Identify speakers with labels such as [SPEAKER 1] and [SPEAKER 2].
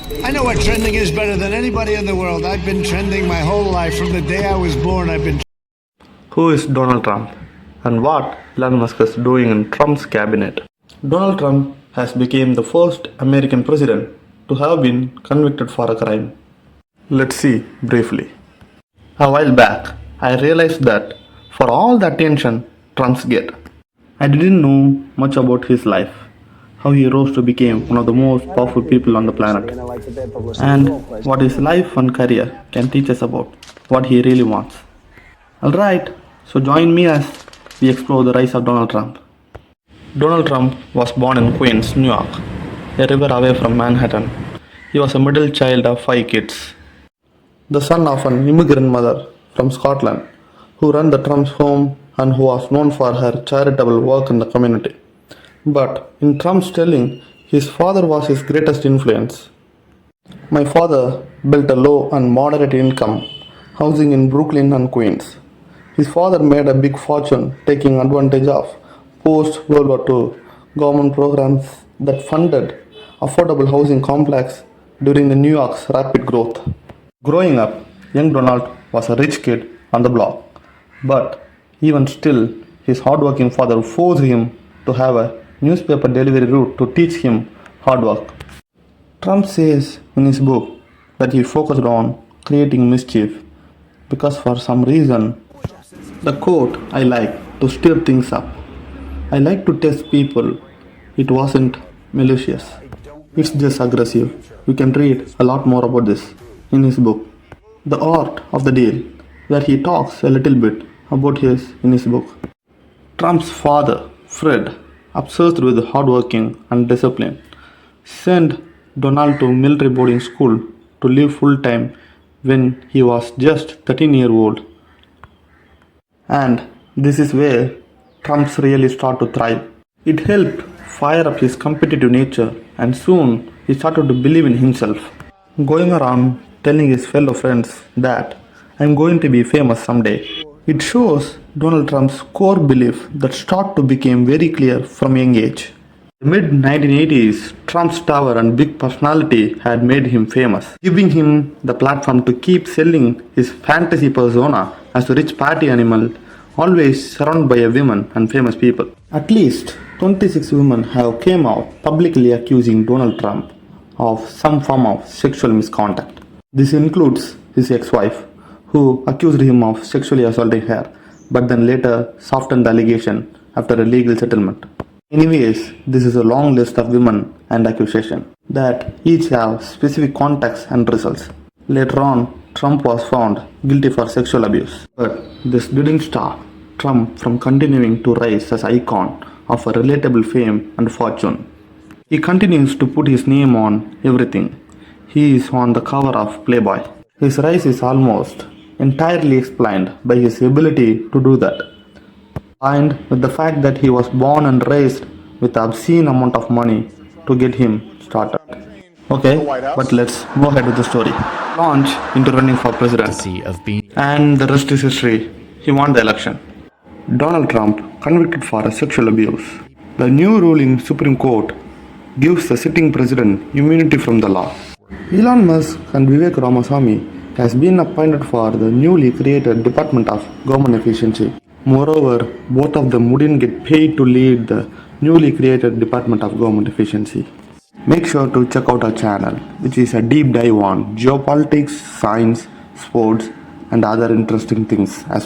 [SPEAKER 1] I know what trending is better than anybody in the world. I've been trending my whole life. From the day I was born, I've been.
[SPEAKER 2] Who is Donald Trump and what Elon Musk is doing in Trump's cabinet? Donald Trump has become the first American president to have been convicted for a crime. Let's see briefly. A while back, I realized that for all the attention Trump's get, I didn't know much about his life, how he rose to become one of the most powerful people on the planet, and what his life and career can teach us about what he really wants. Alright, so join me as we explore the rise of Donald Trump. Donald Trump was born in Queens, New York, a river away from Manhattan. He was a middle child of 5 kids, the son of an immigrant mother from Scotland who ran the Trump's home and who was known for her charitable work in the community. But in Trump's telling, his father was his greatest influence. My father built a low and moderate income housing in Brooklyn and Queens. His father made a big fortune taking advantage of post-World War II government programs that funded affordable housing complex during the New York's rapid growth. Growing up, young Donald was a rich kid on the block, but even still, his hardworking father forced him to have a newspaper delivery route to teach him hard work. Trump says in his book that he focused on creating mischief because for some reason, the quote I like to stir things up. I like to test people. It wasn't malicious. It's just aggressive. You can read a lot more about this in his book, The Art of the Deal, where he talks a little bit about his in his book. Trump's father, Fred, obsessed with hardworking and discipline, sent Donald to military boarding school to live full time when he was just 13-year-old. And this is where Trump's really start to thrive. It helped fire up his competitive nature and soon he started to believe in himself, going around telling his fellow friends that I'm going to be famous someday. It shows Donald Trump's core belief that started to become very clear from young age. In the mid-1980s, Trump's tower and big personality had made him famous, giving him the platform to keep selling his fantasy persona as a rich party animal, always surrounded by women and famous people. At least 26 women have come out publicly accusing Donald Trump of some form of sexual misconduct. This includes his ex-wife, who accused him of sexually assaulting her, but then later softened the allegation after a legal settlement. Anyways, this is a long list of women and accusations that each have specific contexts and results. Later on, Trump was found guilty for sexual abuse. But this didn't stop Trump from continuing to rise as icon of a relatable fame and fortune. He continues to put his name on everything. He is on the cover of Playboy. His rise is almost entirely explained by his ability to do that, and with the fact that he was born and raised with an obscene amount of money to get him started. Okay, but let's go ahead with the story. Launch into running for president, and the rest is history. He won the election. Donald Trump convicted for sexual abuse. The new ruling Supreme Court gives the sitting president immunity from the law. Elon Musk and Vivek Ramaswamy has been appointed for the newly created Department of Government Efficiency. Moreover, both of them wouldn't get paid to lead the newly created Department of Government Efficiency. Make sure to check out our channel, which is a deep dive on geopolitics, science, sports, and other interesting things as well.